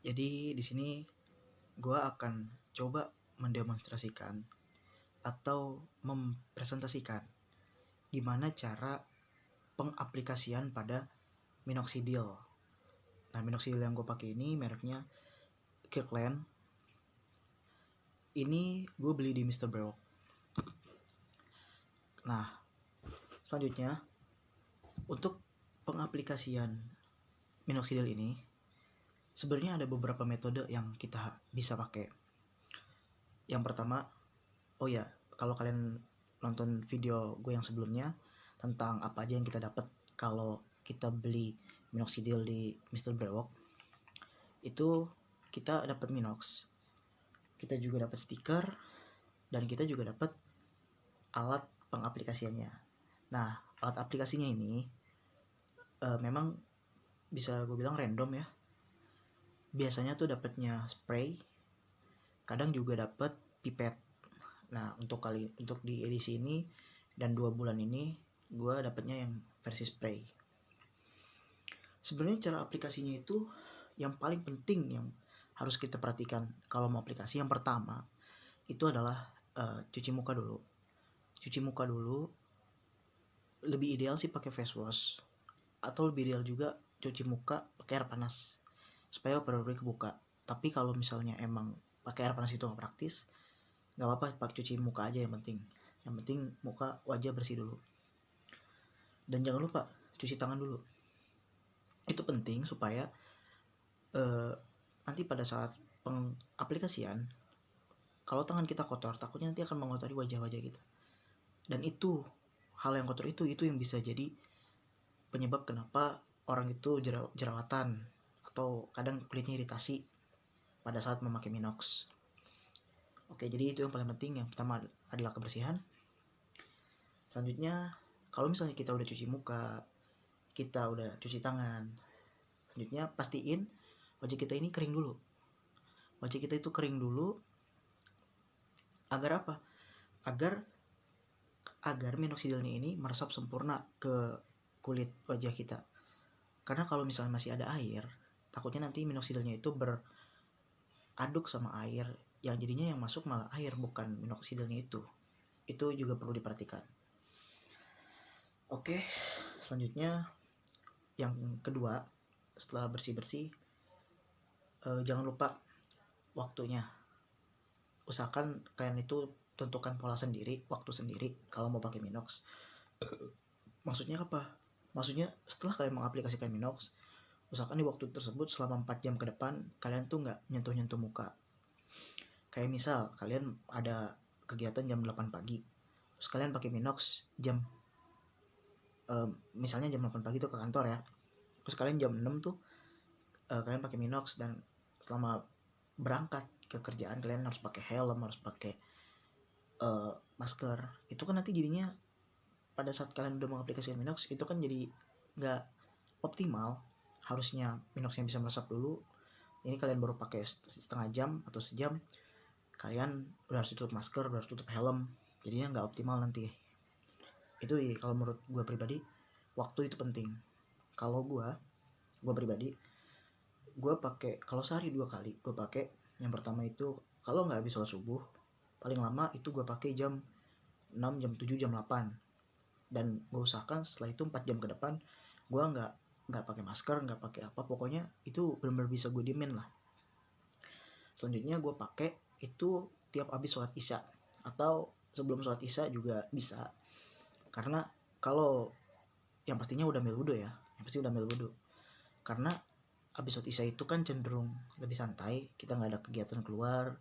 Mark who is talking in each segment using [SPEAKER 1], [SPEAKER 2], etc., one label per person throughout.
[SPEAKER 1] Jadi di sini gue akan coba mendemonstrasikan atau mempresentasikan gimana cara pengaplikasian pada minoxidil. Nah, minoxidil yang gue pakai ini mereknya Kirkland. Ini gue beli di Mr. Brewok. Nah, selanjutnya untuk pengaplikasian minoxidil ini sebenarnya ada beberapa metode yang kita bisa pakai. Yang pertama, kalau kalian nonton video gue yang sebelumnya tentang apa aja yang kita dapat kalau kita beli minoxidil di Mr. Brewok, itu kita dapat minox, kita juga dapat stiker, dan kita juga dapat alat pengaplikasiannya. Nah, alat aplikasinya ini memang bisa gue bilang random ya. Biasanya tuh dapatnya spray, kadang juga dapat pipet. Nah, untuk di edisi ini dan 2 bulan ini gue dapatnya yang versi spray. Sebenarnya cara aplikasinya itu yang paling penting yang harus kita perhatikan kalau mau aplikasi, yang pertama itu adalah cuci muka dulu. Lebih ideal sih pakai face wash, atau lebih ideal juga cuci muka pakai air panas supaya pori-pori kebuka. Tapi kalau misalnya emang pakai air panas itu nggak praktis, nggak apa-apa, pakai cuci muka aja yang penting muka wajah bersih dulu. Dan jangan lupa cuci tangan dulu, itu penting supaya nanti pada saat pengaplikasian kalau tangan kita kotor, takutnya nanti akan mengotori wajah-wajah kita, dan itu hal yang kotor itu yang bisa jadi penyebab kenapa orang itu jerawatan atau kadang kulitnya iritasi pada saat memakai minox. Oke, jadi itu yang paling penting. Yang pertama adalah kebersihan. Selanjutnya, kalau misalnya kita udah cuci muka, kita udah cuci tangan, selanjutnya pastiin wajah kita ini kering dulu. Wajah kita itu kering dulu agar apa? Agar minoxidilnya ini meresap sempurna ke kulit wajah kita. Karena kalau misalnya masih ada air, takutnya nanti minoxidilnya itu beraduk sama air, yang jadinya yang masuk malah air, bukan minoxidilnya itu. Itu juga perlu diperhatikan. Oke, selanjutnya yang kedua, setelah bersih-bersih, jangan lupa waktunya. Usahakan kalian itu tentukan pola sendiri, waktu sendiri kalau mau pakai minox. Maksudnya apa? Maksudnya setelah kalian mengaplikasikan minox, usahakan di waktu tersebut selama 4 jam ke depan kalian tuh nggak nyentuh-nyentuh muka. Kayak misal kalian ada kegiatan jam 8 pagi, terus kalian pakai minox misalnya jam 8 pagi tuh ke kantor ya, terus kalian jam 6 tuh kalian pakai minox, dan selama berangkat ke kerjaan kalian harus pakai helm, harus pakai masker. Itu kan nanti jadinya pada saat kalian udah mengaplikasikan minox itu kan jadi nggak optimal. Harusnya minoxnya bisa meresap dulu, ini kalian baru pakai setengah jam atau sejam, kalian udah harus tutup masker, udah harus tutup helm, jadinya nggak optimal nanti. Itu ya, kalau menurut gue pribadi waktu itu penting. Kalau gue pribadi, gue pakai kalau sehari 2 kali gue pakai. Yang pertama itu kalau nggak habis sholat subuh, paling lama itu gue pakai jam 6, jam 7, jam 8, dan gue usahakan setelah itu 4 jam ke depan gue nggak pakai masker, nggak pakai apa, pokoknya itu benar-benar bisa gue diemin lah. Selanjutnya gue pakai itu tiap habis sholat isya atau sebelum sholat isya juga bisa, karena kalau yang pastinya udah ambil wudhu ya, karena habis sholat isya itu kan cenderung lebih santai, kita nggak ada kegiatan keluar,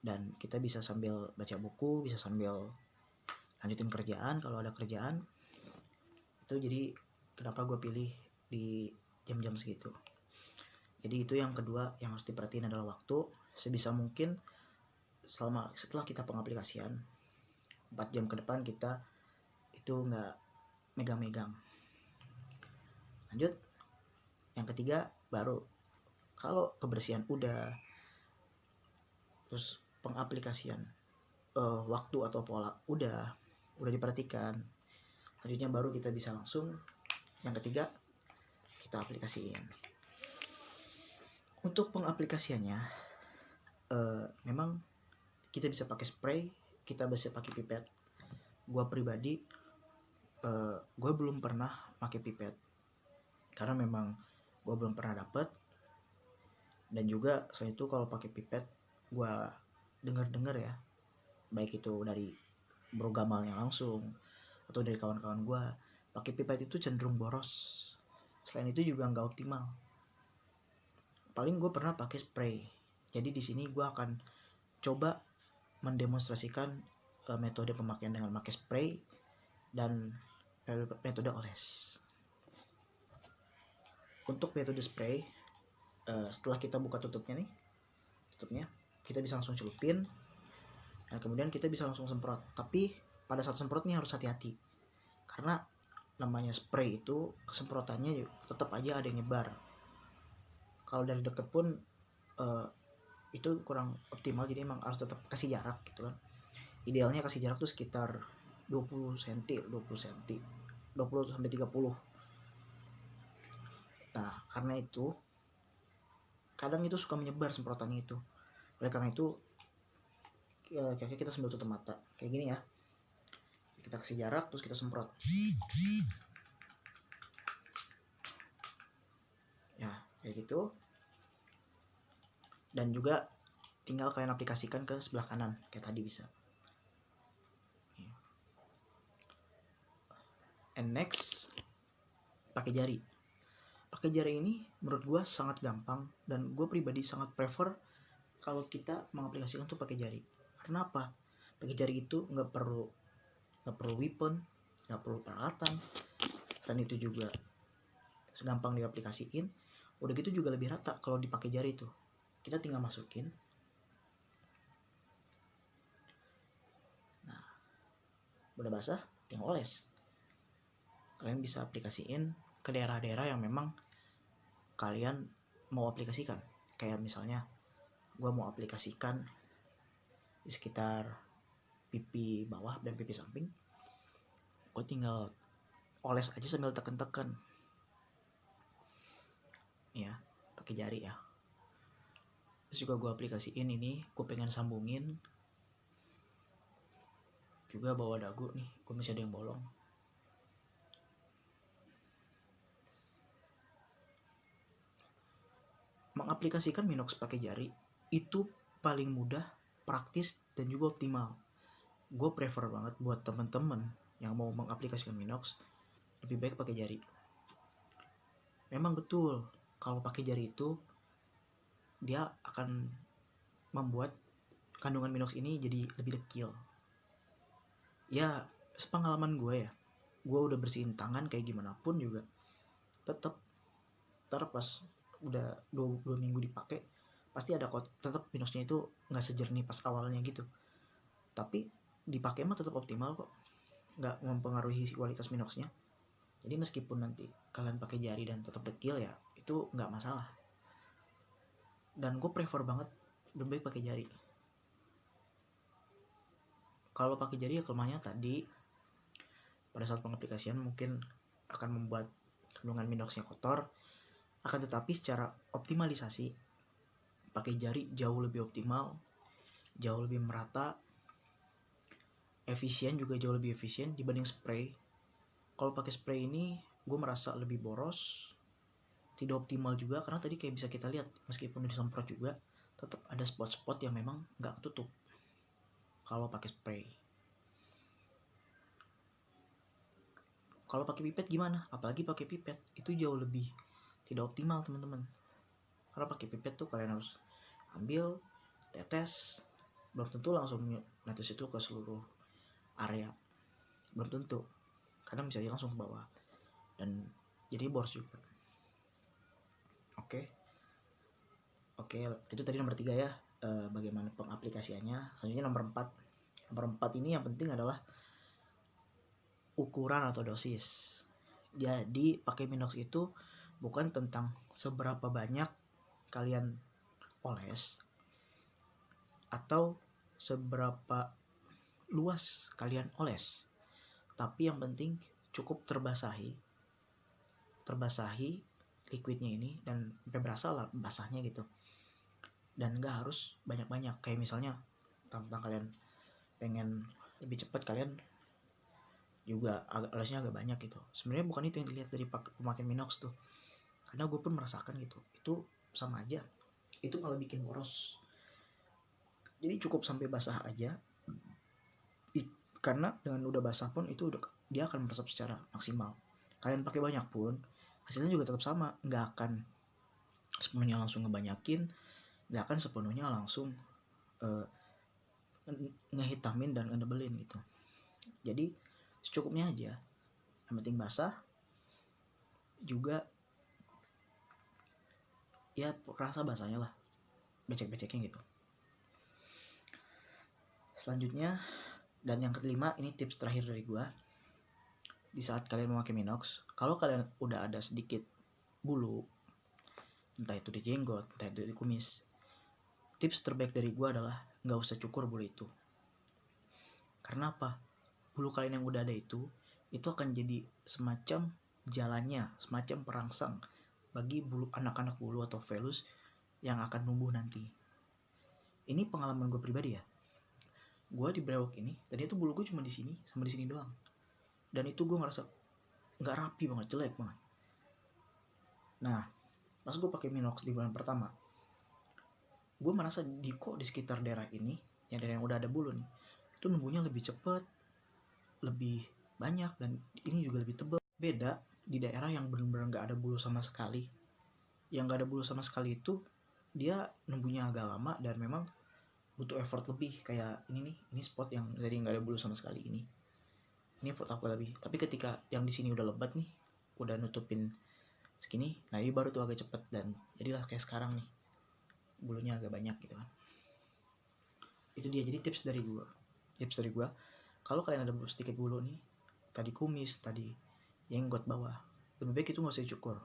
[SPEAKER 1] dan kita bisa sambil baca buku, bisa sambil lanjutin kerjaan kalau ada kerjaan. Itu jadi kenapa gue pilih di jam-jam segitu. Jadi itu yang kedua yang harus diperhatiin adalah waktu. Sebisa mungkin setelah kita pengaplikasian 4 jam ke depan kita itu nggak megang-megang. Lanjut, yang ketiga baru kalau kebersihan udah, terus pengaplikasian waktu atau pola udah diperhatikan, selanjutnya baru kita bisa langsung yang ketiga kita aplikasiin. Untuk pengaplikasiannya, memang kita bisa pakai spray, kita bisa pakai pipet. Gua pribadi, gue belum pernah pakai pipet karena memang gue belum pernah dapet. Dan juga selain itu kalau pakai pipet, gue dengar ya, baik itu dari bro Gamalnya langsung atau dari kawan-kawan gue, pakai pipet itu cenderung boros. Selain itu juga nggak optimal. Paling gue pernah pakai spray. Jadi di sini gue akan coba mendemonstrasikan metode pemakaian dengan pakai spray dan metode oles. Untuk metode spray, setelah kita buka tutupnya, kita bisa langsung celupin dan kemudian kita bisa langsung semprot. Tapi pada saat semprot nih harus hati-hati, karena namanya spray itu kesemprotannya tetap aja ada yang nyebar. Kalau dari deket pun itu kurang optimal, jadi emang harus tetap kasih jarak gitu kan. Idealnya kasih jarak tuh sekitar 20 cm 20 sampai 30. Nah, karena itu kadang itu suka menyebar semprotannya itu. Oleh karena itu kira-kira kita sambil tutup mata kayak gini ya, kita kasih jarak terus kita semprot ya kayak gitu. Dan juga tinggal kalian aplikasikan ke sebelah kanan kayak tadi bisa. And next, pakai jari. Pakai jari ini menurut gue sangat gampang, dan gue pribadi sangat prefer kalau kita mengaplikasikan tuh pakai jari. Karena apa? Pakai jari itu nggak perlu weapon, nggak perlu peralatan. Selain itu juga segampang diaplikasiin. Udah gitu juga lebih rata kalau dipakai jari itu. Kita tinggal masukin. Nah, udah basah, tinggal oles. Kalian bisa aplikasiin ke daerah-daerah yang memang kalian mau aplikasikan. Kayak misalnya gue mau aplikasikan di sekitar pipi bawah dan pipi samping, gue tinggal oles aja sambil tekan-tekan ya, pakai jari ya. Terus juga gue aplikasiin ini, gue pengen sambungin juga bawa dagu nih, gue masih ada yang bolong. Mengaplikasikan Minox pakai jari itu paling mudah, praktis, dan juga optimal. Gue prefer banget buat temen-temen yang mau mengaplikasikan Minox, lebih baik pakai jari. Memang betul, kalau pakai jari itu dia akan membuat kandungan Minox ini jadi lebih dekil. Ya, sepengalaman gue ya, gue udah bersihin tangan kayak gimana pun juga tetap pas udah 2 minggu dipakai pasti ada kok, tetap Minoxnya itu nggak sejernih pas awalnya gitu. Tapi dipakai mah tetap optimal kok, nggak mempengaruhi kualitas Minoxnya. Jadi meskipun nanti kalian pakai jari dan tetap dekil ya, itu nggak masalah. Dan gue prefer banget lebih baik pakai jari. Kalau pakai jari ya kelemahannya tadi, pada saat pengaplikasian mungkin akan membuat kandungan Minoxnya kotor. Akan tetapi secara optimalisasi, pakai jari jauh lebih optimal, jauh lebih merata, efisien juga jauh lebih efisien dibanding spray. Kalau pakai spray ini gue merasa lebih boros, tidak optimal juga, karena tadi kayak bisa kita lihat meskipun disemprot juga tetap ada spot-spot yang memang nggak ketutup kalau pakai spray. Kalau pakai pipet gimana? Apalagi pakai pipet itu jauh lebih tidak optimal teman-teman. Karena pakai pipet tuh kalian harus ambil, tetes, belum tentu langsung netes itu ke seluruh area, belum tentu, kadang bisa langsung ke bawah dan jadi boros juga. Oke, itu tadi nomor 3 ya, bagaimana pengaplikasiannya. Selanjutnya nomor 4 ini yang penting adalah ukuran atau dosis. Jadi pakai Minox itu bukan tentang seberapa banyak kalian oles atau seberapa luas kalian oles, tapi yang penting cukup terbasahi liquidnya ini dan sampai berasa lah basahnya gitu. Dan nggak harus banyak-banyak, kayak misalnya tentang kalian pengen lebih cepat, kalian juga alasnya agak banyak gitu. Sebenarnya bukan itu yang dilihat dari pemakaian Minox tuh, karena gue pun merasakan gitu, itu sama aja, itu malah bikin boros. Jadi cukup sampai basah aja, karena dengan udah basah pun itu udah dia akan meresap secara maksimal. Kalian pakai banyak pun hasilnya juga tetap sama, nggak akan sepenuhnya langsung ngebanyakin, nggak akan sepenuhnya langsung ngehitamin dan ngenebelin gitu. Jadi secukupnya aja, yang penting basah, juga ya kerasa basahnya lah, becek-beceknya gitu. Selanjutnya, dan yang kelima, ini tips terakhir dari gua. Di saat kalian memakai Minox, kalau kalian udah ada sedikit bulu, entah itu di jenggot, entah itu di kumis, tips terbaik dari gua adalah nggak usah cukur bulu itu. Karena apa? Bulu kalian yang udah ada itu akan jadi semacam jalannya, semacam perangsang bagi bulu anak-anak bulu atau velus yang akan numbuh nanti. Ini pengalaman gue pribadi ya. Gue di brewok ini, tadi itu bulu gue cuma di sini sama di sini doang. Dan itu gue ngerasa nggak rapi banget, jelek banget. Nah, pas gue pakai Minox di bulan pertama, gue merasa di sekitar daerah ini, yang daerah yang udah ada bulu nih, itu numbuhnya lebih cepat, lebih banyak, dan ini juga lebih tebal. Beda di daerah yang benar-benar nggak ada bulu sama sekali. Yang nggak ada bulu sama sekali itu dia numbuhnya agak lama dan memang butuh effort lebih. Kayak ini nih, ini spot yang tadi nggak ada bulu sama sekali, ini effort aku lebih. Tapi ketika yang di sini udah lebat nih, udah nutupin segini, nah ini baru tuh agak cepet, dan jadilah kayak sekarang nih, bulunya agak banyak gitu kan. Itu dia. Jadi tips dari gua, kalau kalian ada sedikit bulu nih, tadi kumis, tadi jenggot bawah, lebih baik itu nggak usah dicukur,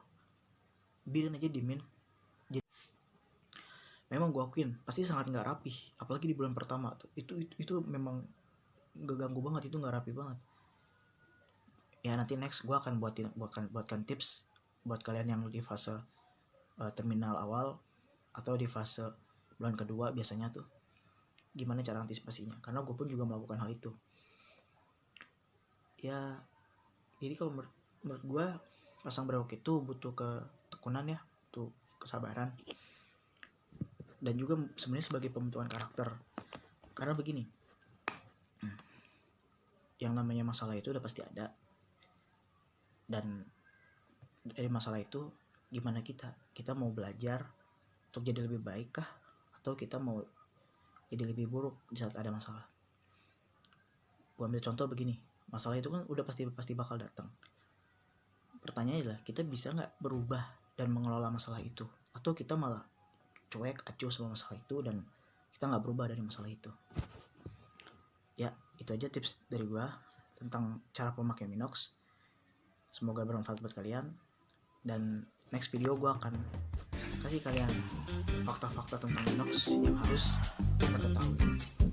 [SPEAKER 1] biarin aja dimin. Jadi, memang gue akuin pasti sangat nggak rapi, apalagi di bulan pertama tuh. Itu memang nggak ganggu banget, itu nggak rapi banget. Ya nanti next gue akan buatkan tips buat kalian yang di fase terminal awal atau di fase bulan kedua biasanya tuh, gimana cara antisipasinya, karena gue pun juga melakukan hal itu. Ya jadi kalau menurut gue pasang brewok itu butuh ketekunan ya, butuh kesabaran, dan juga sebenarnya sebagai pembentukan karakter. Karena begini, yang namanya masalah itu udah pasti ada, dan dari masalah itu gimana kita mau belajar untuk jadi lebih baik kah, atau kita mau jadi lebih buruk di saat ada masalah. Gue ambil contoh begini, masalah itu kan udah pasti bakal datang. Pertanyaannya adalah, kita bisa nggak berubah dan mengelola masalah itu, atau kita malah cuek acuh sama masalah itu dan kita nggak berubah dari masalah itu. Ya itu aja tips dari gue tentang cara pemakaian Minox. Semoga bermanfaat buat kalian, dan next video gue akan kasih kalian fakta-fakta tentang Minox yang harus kita ketahui.